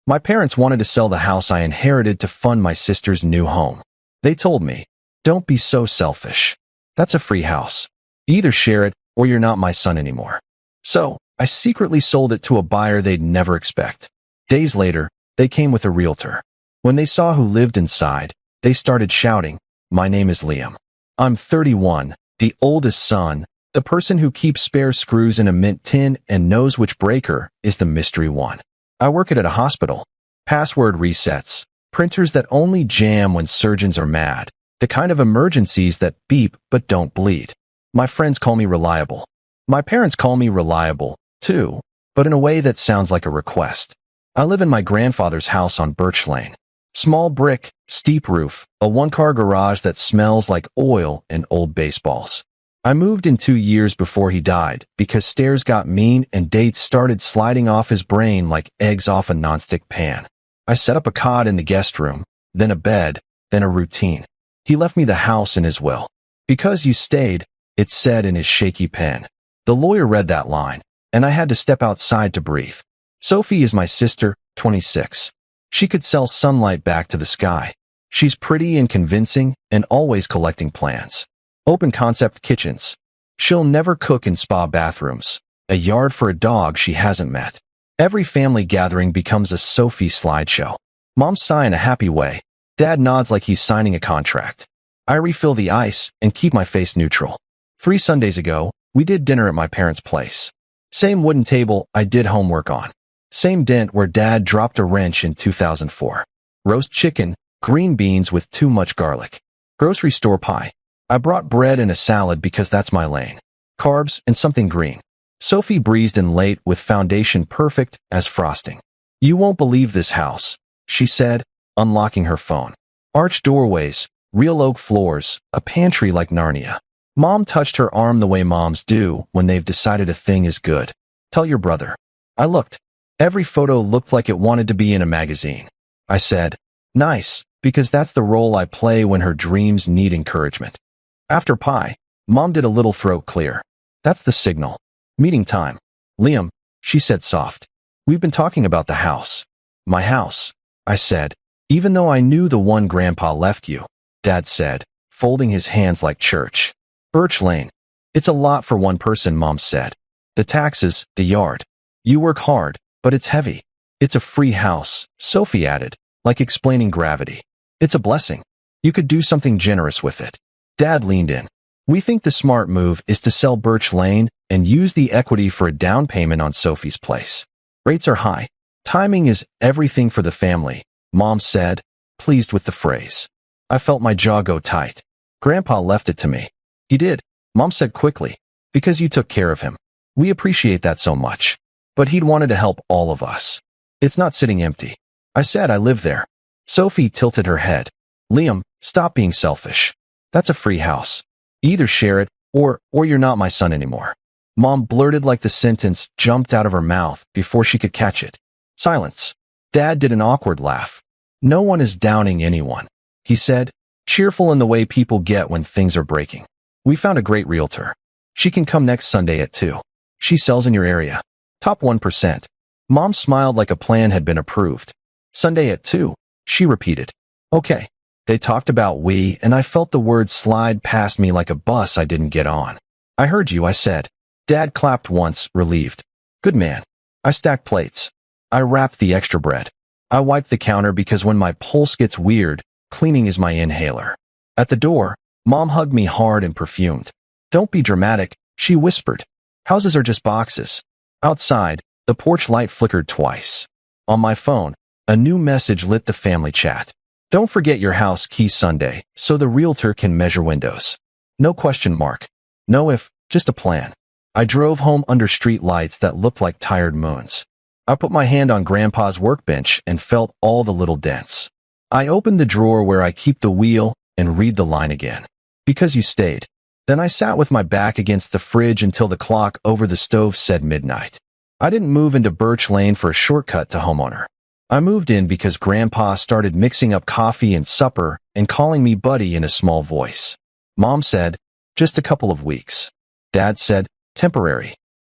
My parents wanted to sell the house I inherited to fund my sister's new home. They told me, "Don't be so selfish. That's a free house. Either share it or you're not my son anymore." So, I secretly sold it to a buyer they'd never expect. Days later, they came with a realtor. When they saw who lived inside, they started shouting, "My name is Liam. I'm 31, the oldest son, the person who keeps spare screws in a mint tin and knows which breaker is the mystery one. I work at a hospital. Password resets, printers that only jam when surgeons are mad, the kind of emergencies that beep but don't bleed. My friends call me reliable. My parents call me reliable, too, but in a way that sounds like a request. I live in my grandfather's house on Birch Lane. Small brick, steep roof, a one-car garage that smells like oil and old baseballs. I moved in 2 years before he died because stairs got mean and dates started sliding off his brain like eggs off a nonstick pan. I set up a cot in the guest room, then a bed, then a routine. He left me the house in his will. "Because you stayed," it said in his shaky pen. The lawyer read that line, and I had to step outside to breathe. Sophie is my sister, 26. She could sell sunlight back to the sky. She's pretty and convincing and always collecting plants. Open concept kitchens. She'll never cook in spa bathrooms. A yard for a dog she hasn't met. Every family gathering becomes a Sophie slideshow. Mom sigh in a happy way. Dad nods like he's signing a contract. I refill the ice and keep my face neutral. 3 Sundays ago, we did dinner at my parents' place. Same wooden table I did homework on. Same dent where Dad dropped a wrench in 2004. Roast chicken, green beans with too much garlic. Grocery store pie. I brought bread and a salad because that's my lane. Carbs and something green. Sophie breezed in late with foundation perfect as frosting. "You won't believe this house," she said, unlocking her phone. Arched doorways, real oak floors, a pantry like Narnia. Mom touched her arm the way moms do when they've decided a thing is good. "Tell your brother." I looked. Every photo looked like it wanted to be in a magazine. I said, "Nice, because that's the role I play when her dreams need encouragement." After pie, Mom did a little throat clear. "That's the signal. Meeting time." "Liam," she said soft. "We've been talking about the house." "My house," I said, "even though I knew the one Grandpa left you," Dad said, folding his hands like church. "Birch Lane. It's a lot for one person," Mom said. "The taxes, the yard. You work hard, but it's heavy. It's a free house," Sophie added, like explaining gravity. "It's a blessing. You could do something generous with it." Dad leaned in. "We think the smart move is to sell Birch Lane and use the equity for a down payment on Sophie's place. Rates are high. Timing is everything for the family," Mom said, pleased with the phrase. I felt my jaw go tight. "Grandpa left it to me." "He did," Mom said quickly, "because you took care of him. We appreciate that so much. But he'd wanted to help all of us. It's not sitting empty." I said I live there. Sophie tilted her head. "Liam, stop being selfish. That's a free house. Either share it or you're not my son anymore." Mom blurted like the sentence jumped out of her mouth before she could catch it. Silence. Dad did an awkward laugh. "No one is downing anyone," he said, cheerful in the way people get when things are breaking. "We found a great realtor. She can come next Sunday at 2. She sells in your area. Top 1%. Mom smiled like a plan had been approved. "Sunday at 2, she repeated. "Okay." They talked about we, and I felt the words slide past me like a bus I didn't get on. "I heard you," I said. Dad clapped once, relieved. "Good man." I stacked plates. I wrapped the extra bread. I wiped the counter because when my pulse gets weird, cleaning is my inhaler. At the door, Mom hugged me hard and perfumed. "Don't be dramatic," she whispered. "Houses are just boxes." Outside, the porch light flickered twice. On my phone, a new message lit the family chat. "Don't forget your house key Sunday, so the realtor can measure windows." No question mark. No if, just a plan. I drove home under street lights that looked like tired moons. I put my hand on Grandpa's workbench and felt all the little dents. I opened the drawer where I keep the wheel and read the line again. "Because you stayed." Then I sat with my back against the fridge until the clock over the stove said midnight. I didn't move into Birch Lane for a shortcut to homeowner. I moved in because Grandpa started mixing up coffee and supper and calling me buddy in a small voice. Mom said, "Just a couple of weeks." Dad said, "Temporary."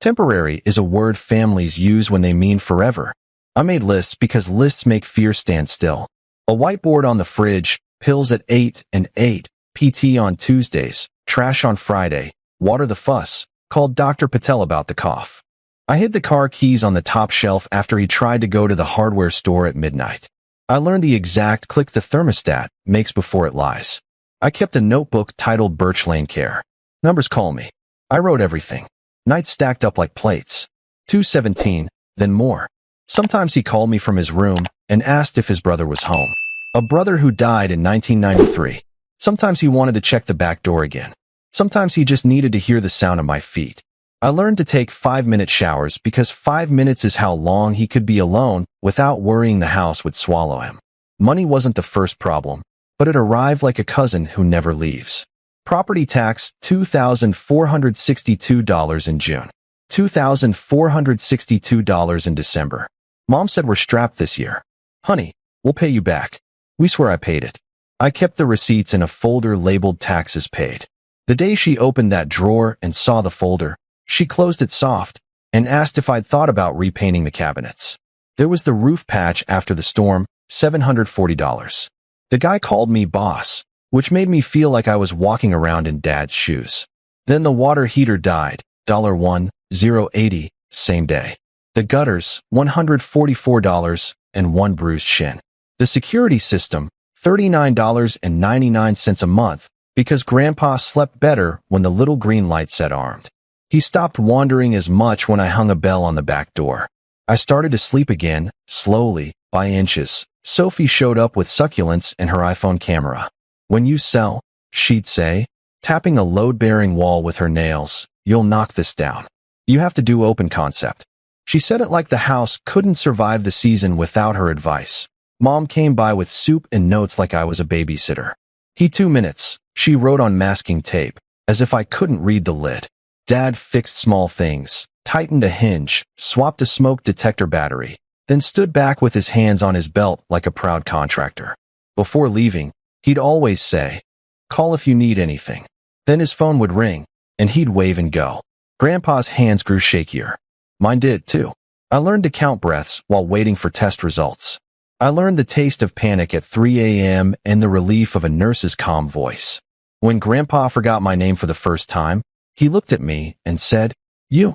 Temporary is a word families use when they mean forever. I made lists because lists make fear stand still. A whiteboard on the fridge, pills at 8 and 8, PT on Tuesdays, trash on Friday, water the fuss, called Dr. Patel about the cough. I hid the car keys on the top shelf after he tried to go to the hardware store at midnight. I learned the exact click the thermostat makes before it lies. I kept a notebook titled Birch Lane Care. Numbers call me. I wrote everything. Nights stacked up like plates. 217, then more. Sometimes he called me from his room and asked if his brother was home. A brother who died in 1993. Sometimes he wanted to check the back door again. Sometimes he just needed to hear the sound of my feet. I learned to take 5-minute showers because 5 minutes is how long he could be alone without worrying the house would swallow him. Money wasn't the first problem, but it arrived like a cousin who never leaves. Property tax, $2,462 in June. $2,462 in December. Mom said we're strapped this year. Honey, we'll pay you back. We swear I paid it. I kept the receipts in a folder labeled taxes paid. The day she opened that drawer and saw the folder, she closed it soft and asked if I'd thought about repainting the cabinets. There was the roof patch after the storm, $740. The guy called me boss, which made me feel like I was walking around in Dad's shoes. Then the water heater died, $1,080, same day. The gutters, $144, and one bruised shin. The security system, $39.99 a month, because Grandpa slept better when the little green light said armed. He stopped wandering as much when I hung a bell on the back door. I started to sleep again, slowly, by inches. Sophie showed up with succulents and her iPhone camera. When you sell, she'd say, tapping a load-bearing wall with her nails, you'll knock this down. You have to do open concept. She said it like the house couldn't survive the season without her advice. Mom came by with soup and notes like I was a babysitter. 2 minutes, she wrote on masking tape, as if I couldn't read the lid. Dad fixed small things, tightened a hinge, swapped a smoke detector battery, then stood back with his hands on his belt like a proud contractor. Before leaving, he'd always say, call if you need anything. Then his phone would ring, and he'd wave and go. Grandpa's hands grew shakier. Mine did, too. I learned to count breaths while waiting for test results. I learned the taste of panic at 3 a.m. and the relief of a nurse's calm voice. When Grandpa forgot my name for the first time, he looked at me and said, you,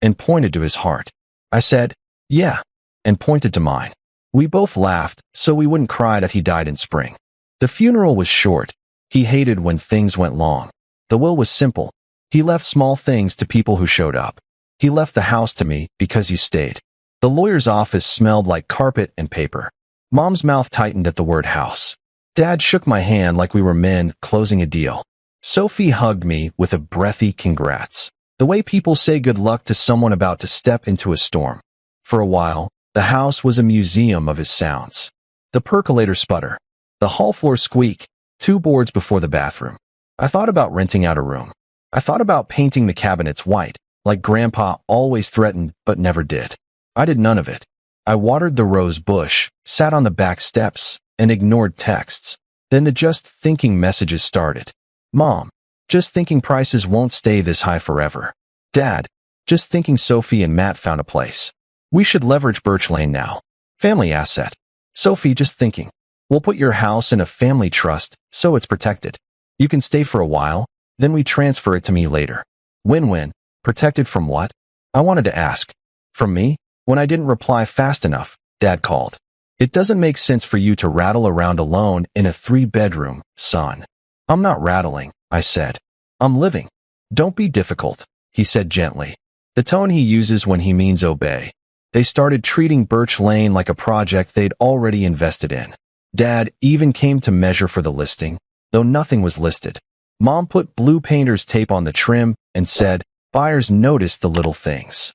and pointed to his heart. I said, yeah, and pointed to mine. We both laughed, so we wouldn't cry that he died in spring. The funeral was short. He hated when things went long. The will was simple. He left small things to people who showed up. He left the house to me because you stayed. The lawyer's office smelled like carpet and paper. Mom's mouth tightened at the word house. Dad shook my hand like we were men closing a deal. Sophie hugged me with a breathy congrats. The way people say good luck to someone about to step into a storm. For a while, the house was a museum of his sounds. The percolator sputter. The hall floor squeak. 2 boards before the bathroom. I thought about renting out a room. I thought about painting the cabinets white, like Grandpa always threatened but never did. I did none of it. I watered the rose bush, sat on the back steps, and ignored texts. Then the just thinking messages started. Mom, just thinking prices won't stay this high forever. Dad, just thinking Sophie and Matt found a place. We should leverage Birch Lane now. Family asset. Sophie, just thinking. We'll put your house in a family trust so it's protected. You can stay for a while, then we transfer it to me later. Win-win. Protected from what? I wanted to ask. From me? When I didn't reply fast enough, Dad called. It doesn't make sense for you to rattle around alone in a 3-bedroom, son. I'm not rattling, I said. I'm living. Don't be difficult, he said gently. The tone he uses when he means obey. They started treating Birch Lane like a project they'd already invested in. Dad even came to measure for the listing, though nothing was listed. Mom put blue painter's tape on the trim and said, buyers notice the little things.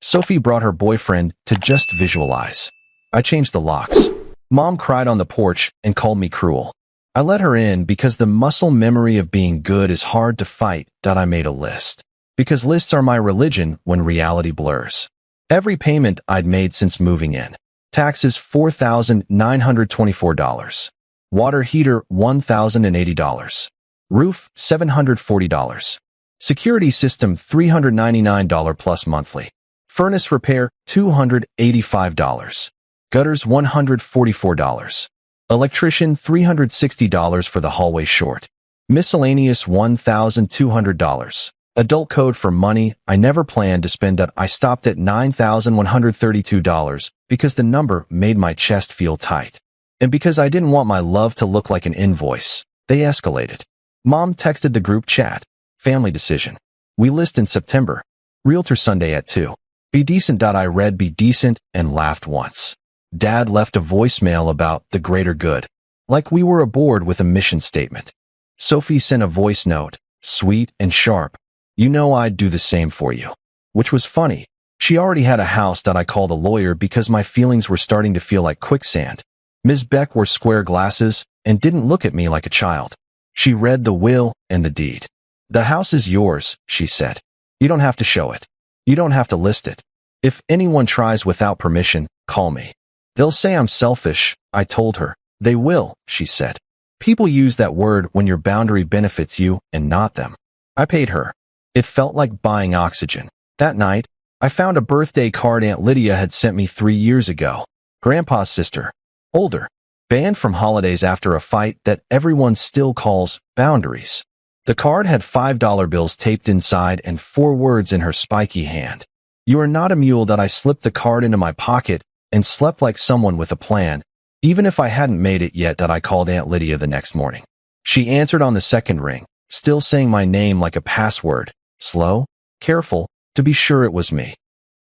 Sophie brought her boyfriend to just visualize. I changed the locks. Mom cried on the porch and called me cruel. I let her in because the muscle memory of being good is hard to fight. I made a list. Because lists are my religion when reality blurs. Every payment I'd made since moving in. Taxes $4,924. Water heater $1,080. Roof $740. Security system $399 plus monthly. Furnace repair, $285. Gutters, $144. Electrician, $360 for the hallway short. Miscellaneous, $1,200. Adult code for money I never planned to spend. I stopped at $9,132 because the number made my chest feel tight. And because I didn't want my love to look like an invoice, they escalated. Mom texted the group chat. Family decision. We list in September. Realtor Sunday at 2. Be decent. I read be decent and laughed once. Dad left a voicemail about the greater good, like we were aboard with a mission statement. Sophie sent a voice note, sweet and sharp. You know I'd do the same for you. Which was funny. She already had a house that I called a lawyer because my feelings were starting to feel like quicksand. Ms. Beck wore square glasses and didn't look at me like a child. She read the will and the deed. The house is yours, she said. You don't have to show it. You don't have to list it. If anyone tries without permission, call me. They'll say I'm selfish, I told her. They will, she said. People use that word when your boundary benefits you and not them. I paid her. It felt like buying oxygen. That night, I found a birthday card Aunt Lydia had sent me 3 years ago. Grandpa's sister. Older. Banned from holidays after a fight that everyone still calls boundaries. The card had $5 bills taped inside and 4 words in her spiky hand. You are not a mule. That I slipped the card into my pocket and slept like someone with a plan, even if I hadn't made it yet. That I called Aunt Lydia the next morning. She answered on the second ring, still saying my name like a password. Slow, careful, to be sure it was me.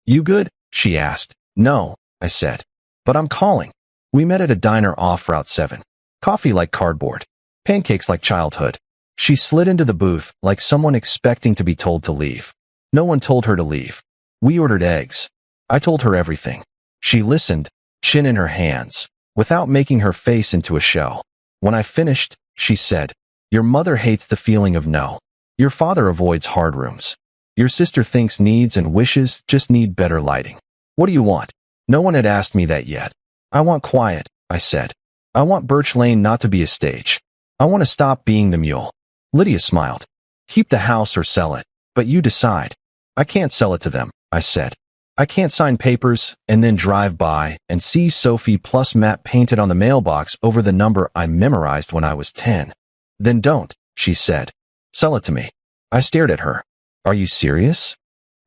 You good? She asked. No, I said. But I'm calling. We met at a diner off Route 7. Coffee like cardboard. Pancakes like childhood. She slid into the booth like someone expecting to be told to leave. No one told her to leave. We ordered eggs. I told her everything. She listened, chin in her hands, without making her face into a show. When I finished, she said, Your mother hates the feeling of no. Your father avoids hard rooms. Your sister thinks needs and wishes just need better lighting. What do you want? No one had asked me that yet. I want quiet, I said. I want Birch Lane not to be a stage. I want to stop being the mule. Lydia smiled. Keep the house or sell it, but you decide. I can't sell it to them, I said. I can't sign papers and then drive by and see Sophie plus Matt painted on the mailbox over the number I memorized when I was 10. Then don't, she said. Sell it to me. I stared at her. Are you serious?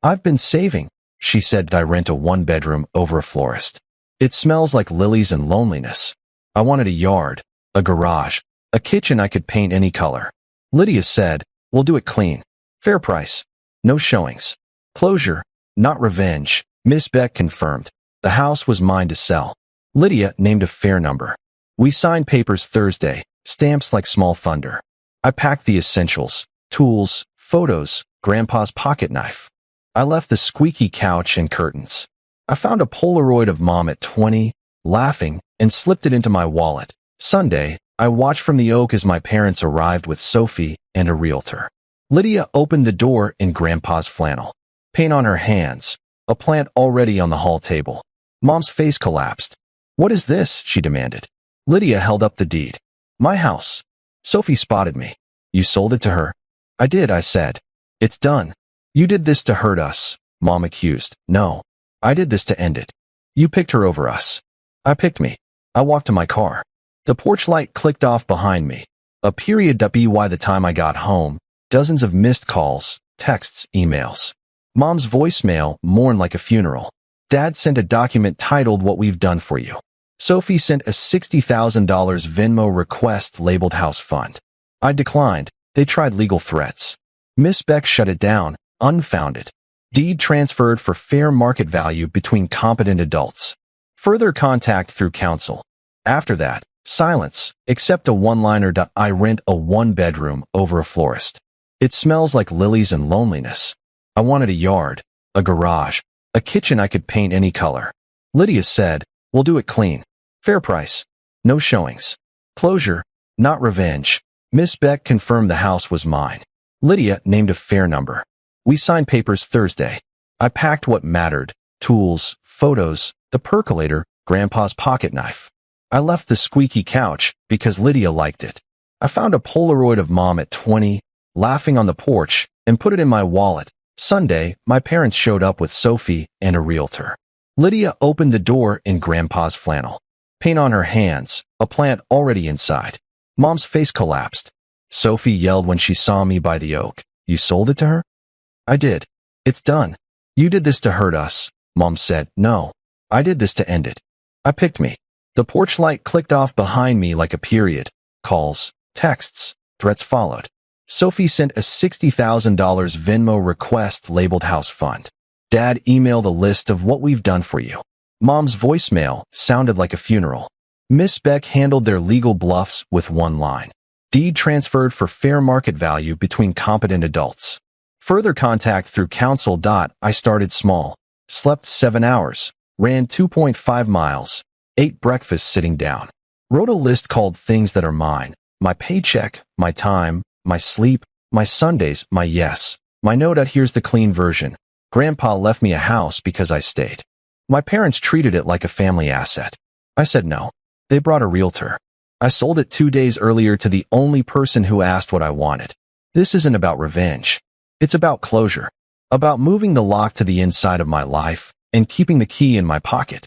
I've been saving, she said. I rent a 1-bedroom over a florist. It smells like lilies and loneliness. I wanted a yard, a garage, a kitchen I could paint any color. Lydia said, We'll do it clean. Fair price. No showings. Closure, not revenge. Miss Beck confirmed. The house was mine to sell. Lydia named a fair number. We signed papers Thursday, stamps like small thunder. I packed the essentials, tools, photos, Grandpa's pocket knife. I left the squeaky couch and curtains. I found a Polaroid of Mom at 20, laughing, and slipped it into my wallet. Sunday, I watched from the oak as my parents arrived with Sophie and a realtor. Lydia opened the door in Grandpa's flannel. Paint on her hands, a plant already on the hall table. Mom's face collapsed. What is this? She demanded. Lydia held up the deed. My house. Sophie spotted me. You sold it to her? I did, I said. It's done. You did this to hurt us, Mom accused. No, I did this to end it. You picked her over us. I picked me. I walked to my car. The porch light clicked off behind me. A period. By the time I got home, dozens of missed calls, texts, emails. Mom's voicemail mourned like a funeral. Dad sent a document titled What We've Done For You. Sophie sent a $60,000 Venmo request labeled House Fund. I declined. They tried legal threats. Miss Beck shut it down, unfounded. Deed transferred for fair market value between competent adults. Further contact through counsel. After that, silence, except a one-liner. I rent a 1-bedroom over a florist. It smells like lilies and loneliness. I wanted a yard, a garage, a kitchen I could paint any color. Lydia said, We'll do it clean. Fair price. No showings. Closure, not revenge. Miss Beck confirmed the house was mine. Lydia named a fair number. We signed papers Thursday. I packed what mattered, tools, photos, the percolator, Grandpa's pocket knife. I left the squeaky couch because Lydia liked it. I found a Polaroid of Mom at 20, laughing on the porch, and put it in my wallet. Sunday, my parents showed up with Sophie and a realtor. Lydia opened the door in Grandpa's flannel. Paint on her hands, a plant already inside. Mom's face collapsed. Sophie yelled when she saw me by the oak. You sold it to her? I did. It's done. You did this to hurt us. Mom said, no. I did this to end it. I picked me. The porch light clicked off behind me like a period. Calls, texts, threats followed. Sophie sent a $60,000 Venmo request labeled House Fund. Dad emailed a list of what we've done for you. Mom's voicemail sounded like a funeral. Miss Beck handled their legal bluffs with one line. Deed transferred for fair market value between competent adults. Further contact through counsel. I started small. Slept 7 hours. Ran 2.5 miles. Ate breakfast sitting down. Wrote a list called Things That Are Mine. My paycheck, my time, my sleep, my Sundays, my yes. My note at here's the clean version. Grandpa left me a house because I stayed. My parents treated it like a family asset. I said no. They brought a realtor. I sold it 2 days earlier to the only person who asked what I wanted. This isn't about revenge. It's about closure. About moving the lock to the inside of my life and keeping the key in my pocket.